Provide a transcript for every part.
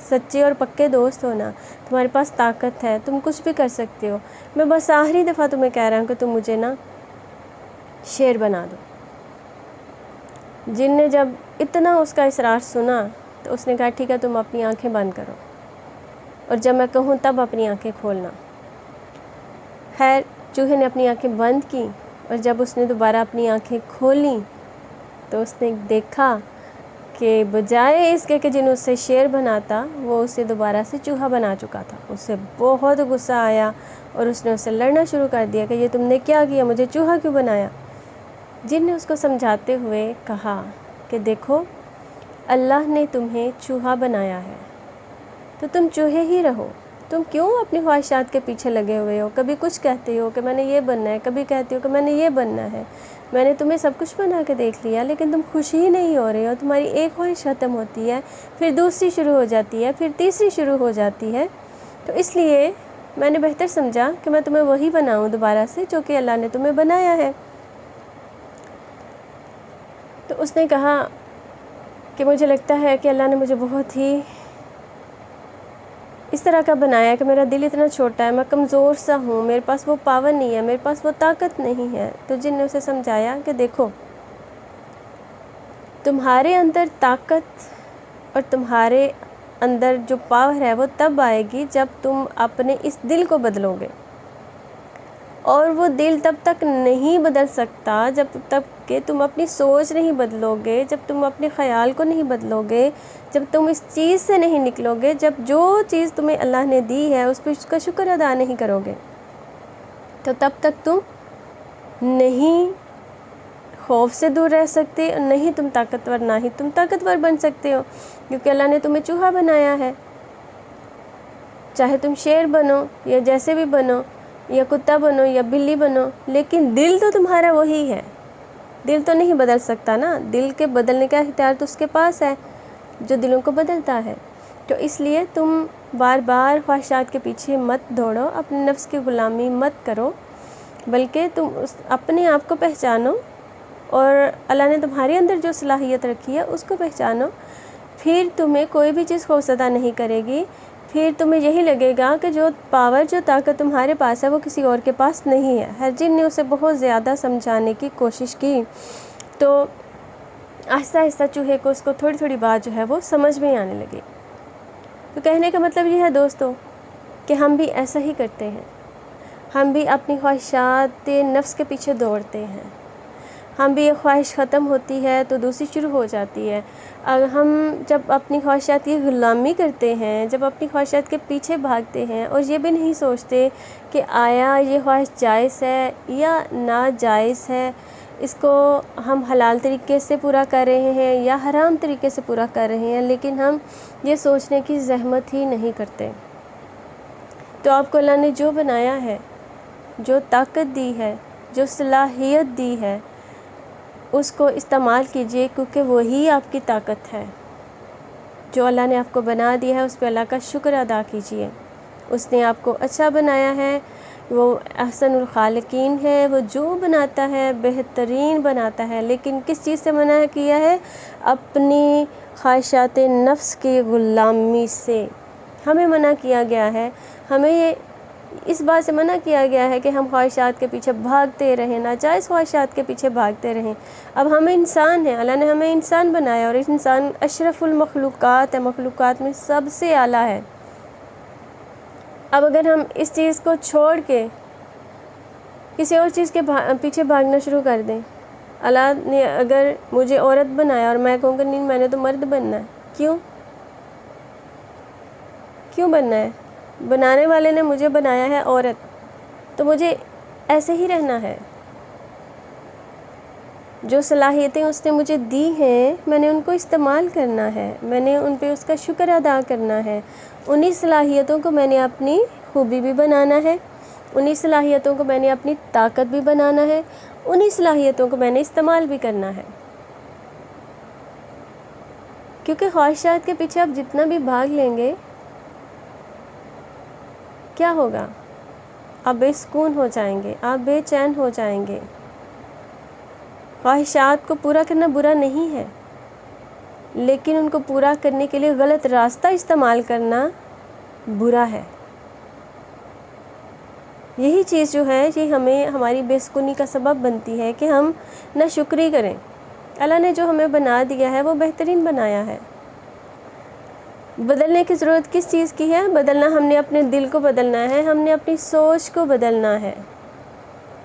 سچے اور پکے دوست ہو نا، تمہارے پاس طاقت ہے، تم کچھ بھی کر سکتے ہو، میں بس آخری دفعہ تمہیں کہہ رہا ہوں کہ تم مجھے نا شیر بنا دو۔ جن نے جب اتنا اس کا اصرار سنا تو اس نے کہا ٹھیک ہے، تم اپنی آنکھیں بند کرو اور جب میں کہوں تب اپنی آنکھیں کھولنا۔ خیر چوہے نے اپنی آنکھیں بند کی اور جب اس نے دوبارہ اپنی آنکھیں کھولیں تو اس نے دیکھا کہ بجائے اس کے کہ جن اسے شیر بناتا، وہ اسے دوبارہ سے چوہا بنا چکا تھا۔ اسے بہت غصہ آیا اور اس نے اسے لڑنا شروع کر دیا کہ یہ تم نے کیا کیا، مجھے چوہا کیوں بنایا؟ جن نے اس کو سمجھاتے ہوئے کہا کہ دیکھو اللہ نے تمہیں چوہا بنایا ہے تو تم چوہے ہی رہو، تم کیوں اپنی خواہشات کے پیچھے لگے ہوئے ہو؟ کبھی کچھ کہتے ہو کہ میں نے یہ بننا ہے، کبھی کہتے ہو کہ میں نے یہ بننا ہے، میں نے تمہیں سب کچھ بنا کے دیکھ لیا لیکن تم خوش ہی نہیں ہو رہے ہو، تمہاری ایک خواہش ختم ہوتی ہے، پھر دوسری شروع ہو جاتی ہے، پھر تیسری شروع ہو جاتی ہے، تو اس لیے میں نے بہتر سمجھا کہ میں تمہیں وہی بناؤں دوبارہ سے جو کہ اللہ نے تمہیں بنایا ہے۔ تو اس نے کہا کہ مجھے لگتا ہے کہ اللہ نے مجھے بہت ہی اس طرح کا بنایا ہے کہ میرا دل اتنا چھوٹا ہے، میں کمزور سا ہوں، میرے پاس وہ پاور نہیں ہے، میرے پاس وہ طاقت نہیں ہے۔ تو جن نے اسے سمجھایا کہ دیکھو تمہارے اندر طاقت اور تمہارے اندر جو پاور ہے وہ تب آئے گی جب تم اپنے اس دل کو بدلو گے، اور وہ دل تب تک نہیں بدل سکتا جب تک کہ تم اپنی سوچ نہیں بدلو گے، جب تم اپنے خیال کو نہیں بدلو گے، جب تم اس چیز سے نہیں نکلو گے، جب جو چیز تمہیں اللہ نے دی ہے اس پہ اس کا شکر ادا نہیں کرو گے، تو تب تک تم نہیں خوف سے دور رہ سکتے، نہیں تم طاقتور، نہ ہی تم طاقتور بن سکتے ہو، کیونکہ اللہ نے تمہیں چوہا بنایا ہے۔ چاہے تم شیر بنو یا جیسے بھی بنو، یا کتا بنو یا بلی بنو، لیکن دل تو تمہارا وہی ہے، دل تو نہیں بدل سکتا نا، دل کے بدلنے کا اختیار تو اس کے پاس ہے جو دلوں کو بدلتا ہے۔ تو اس لیے تم بار بار خواہشات کے پیچھے مت دوڑو، اپنے نفس کی غلامی مت کرو، بلکہ تم اپنے آپ کو پہچانو اور اللہ نے تمہارے اندر جو صلاحیت رکھی ہے اس کو پہچانو، پھر تمہیں کوئی بھی چیز خوفزدہ نہیں کرے گی، پھر تمہیں یہی لگے گا کہ جو پاور، جو طاقت تمہارے پاس ہے وہ کسی اور کے پاس نہیں ہے۔ ہر جن نے اسے بہت زیادہ سمجھانے کی کوشش کی تو آہستہ آہستہ چوہے کو اس کو تھوڑی تھوڑی بات جو ہے وہ سمجھ میں آنے لگی۔ تو کہنے کا مطلب یہ ہے دوستو کہ ہم بھی ایسا ہی کرتے ہیں، ہم بھی اپنی خواہشات نفس کے پیچھے دوڑتے ہیں، ہم بھی ایک خواہش ختم ہوتی ہے تو دوسری شروع ہو جاتی ہے۔ ہم جب اپنی خواہشات کی غلامی کرتے ہیں، جب اپنی خواہشات کے پیچھے بھاگتے ہیں اور یہ بھی نہیں سوچتے کہ آیا یہ خواہش جائز ہے یا ناجائز ہے، اس کو ہم حلال طریقے سے پورا کر رہے ہیں یا حرام طریقے سے پورا کر رہے ہیں، لیکن ہم یہ سوچنے کی زحمت ہی نہیں کرتے، تو آپ کو اللہ نے جو بنایا ہے، جو طاقت دی ہے، جو صلاحیت دی ہے، اس کو استعمال کیجئے، کیونکہ وہی آپ کی طاقت ہے۔ جو اللہ نے آپ کو بنا دیا ہے اس پہ اللہ کا شکر ادا کیجئے، اس نے آپ کو اچھا بنایا ہے، وہ احسن الخالقین ہے، وہ جو بناتا ہے بہترین بناتا ہے، لیکن کس چیز سے منع کیا ہے؟ اپنی خواہشات نفس کی غلامی سے ہمیں منع کیا گیا ہے، ہمیں یہ اس بات سے منع کیا گیا ہے کہ ہم خواہشات کے پیچھے بھاگتے رہیں، ناجائز خواہشات کے پیچھے بھاگتے رہیں۔ اب ہم انسان ہیں، اللہ نے ہمیں انسان بنایا اور انسان اشرف المخلوقات ہے، مخلوقات میں سب سے اعلیٰ ہے۔ اب اگر ہم اس چیز کو چھوڑ کے کسی اور چیز کے پیچھے بھاگنا شروع کر دیں، اللہ نے اگر مجھے عورت بنایا اور میں کہوں کہ نہیں میں نے تو مرد بننا ہے، کیوں بننا ہے؟ بنانے والے نے مجھے بنایا ہے عورت، تو مجھے ایسے ہی رہنا ہے۔ جو صلاحیتیں اس نے مجھے دی ہیں میں نے ان کو استعمال کرنا ہے، میں نے ان پہ اس کا شکر ادا کرنا ہے، انہی صلاحیتوں کو میں نے اپنی خوبی بھی بنانا ہے، انہی صلاحیتوں کو میں نے اپنی طاقت بھی بنانا ہے، انہی صلاحیتوں کو میں نے استعمال بھی کرنا ہے۔ کیونکہ خواہشات کے پیچھے آپ جتنا بھی بھاگ لیں گے کیا ہوگا؟ آپ بے سکون ہو جائیں گے، آپ بے چین ہو جائیں گے۔ خواہشات کو پورا کرنا برا نہیں ہے، لیکن ان کو پورا کرنے کے لیے غلط راستہ استعمال کرنا برا ہے۔ یہی چیز جو ہے یہ ہمیں ہماری بے سکونی کا سبب بنتی ہے کہ ہم نہ شکری کریں۔ اللہ نے جو ہمیں بنا دیا ہے وہ بہترین بنایا ہے۔ بدلنے کی ضرورت کس چیز کی ہے؟ بدلنا، ہم نے اپنے دل کو بدلنا ہے، ہم نے اپنی سوچ کو بدلنا ہے،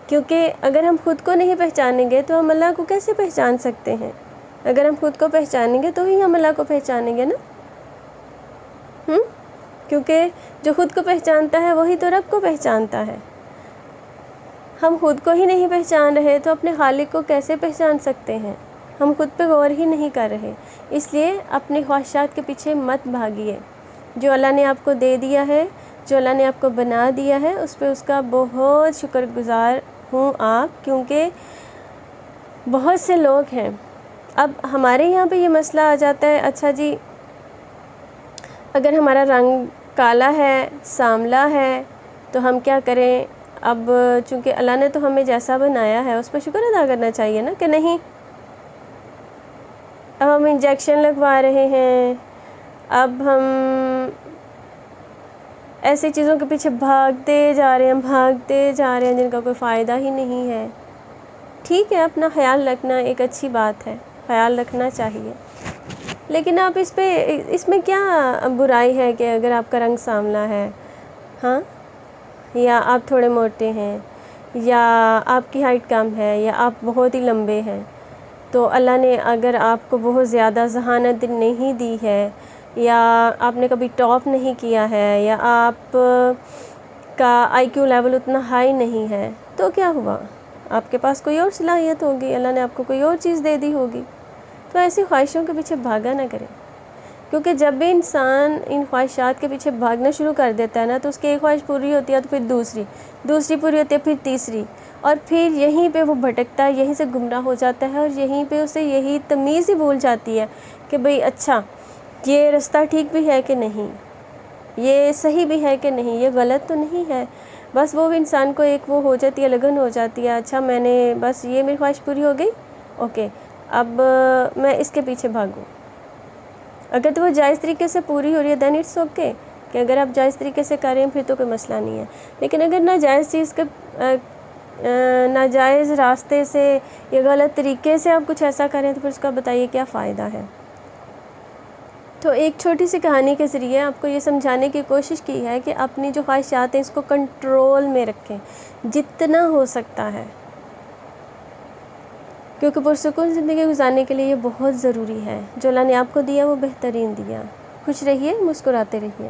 کیونکہ اگر ہم خود کو نہیں پہچانیں گے تو ہم اللہ کو کیسے پہچان سکتے ہیں؟ اگر ہم خود کو پہچانیں گے تو ہی ہم اللہ کو پہچانیں گے نا۔ کیونکہ جو خود کو پہچانتا ہے وہی تو رب کو پہچانتا ہے۔ ہم خود کو ہی نہیں پہچان رہے تو اپنے خالق کو کیسے پہچان سکتے ہیں؟ ہم خود پہ غور ہی نہیں کر رہے۔ اس لیے اپنی خواہشات کے پیچھے مت بھاگیے۔ جو اللہ نے آپ کو دے دیا ہے، جو اللہ نے آپ کو بنا دیا ہے، اس پہ اس کا بہت شکر گزار ہوں آپ، کیونکہ بہت سے لوگ ہیں۔ اب ہمارے یہاں پہ یہ مسئلہ آ جاتا ہے، اچھا جی اگر ہمارا رنگ کالا ہے، سانولا ہے، تو ہم کیا کریں؟ اب چونکہ اللہ نے تو ہمیں جیسا بنایا ہے اس پہ شکر ادا کرنا چاہیے نا، کہ نہیں؟ اب ہم انجیکشن لگوا رہے ہیں، اب ہم ایسی چیزوں کے پیچھے بھاگتے جا رہے ہیں جن کا کوئی فائدہ ہی نہیں ہے۔ ٹھیک ہے، اپنا خیال رکھنا ایک اچھی بات ہے، خیال رکھنا چاہیے، لیکن آپ اس میں کیا برائی ہے کہ اگر آپ کا رنگ سانولا ہے، ہاں، یا آپ تھوڑے موٹے ہیں، یا آپ کی ہائٹ کم ہے، یا آپ بہت ہی لمبے ہیں، تو اللہ نے اگر آپ کو بہت زیادہ ذہانت نہیں دی ہے، یا آپ نے کبھی ٹاپ نہیں کیا ہے، یا آپ کا آئی کیو لیول اتنا ہائی نہیں ہے، تو کیا ہوا؟ آپ کے پاس کوئی اور صلاحیت ہوگی، اللہ نے آپ کو کوئی اور چیز دے دی ہوگی۔ تو ایسی خواہشوں کے پیچھے بھاگا نہ کریں، کیونکہ جب بھی انسان ان خواہشات کے پیچھے بھاگنا شروع کر دیتا ہے نا، تو اس کی ایک خواہش پوری ہوتی ہے تو پھر دوسری پوری ہوتی ہے، پھر تیسری، اور پھر یہیں پہ وہ بھٹکتا ہے، یہیں سے گمراہ ہو جاتا ہے، اور یہیں پہ اسے یہی تمیز ہی بھول جاتی ہے کہ بھئی اچھا یہ رستہ ٹھیک بھی ہے کہ نہیں، یہ صحیح بھی ہے کہ نہیں، یہ غلط تو نہیں ہے۔ بس وہ انسان کو ایک وہ ہو جاتی ہے، لگن ہو جاتی ہے، اچھا میں نے بس یہ میری خواہش پوری ہو گئی، اوکے اب میں اس کے پیچھے بھاگوں۔ اگر تو وہ جائز طریقے سے پوری ہو رہی ہے دین اٹس اوکے، کہ اگر آپ جائز طریقے سے کریں پھر تو کوئی مسئلہ نہیں ہے، لیکن اگر ناجائز راستے سے یا غلط طریقے سے آپ کچھ ایسا کریں تو پھر اس کا بتائیے کیا فائدہ ہے۔ تو ایک چھوٹی سی کہانی کے ذریعے آپ کو یہ سمجھانے کی کوشش کی ہے کہ اپنی جو خواہشات ہیں اس کو کنٹرول میں رکھیں جتنا ہو سکتا ہے، کیونکہ پرسکون زندگی گزارنے کے لیے یہ بہت ضروری ہے۔ جو اللہ نے آپ کو دیا وہ بہترین دیا۔ خوش رہیے، مسکراتے رہیے۔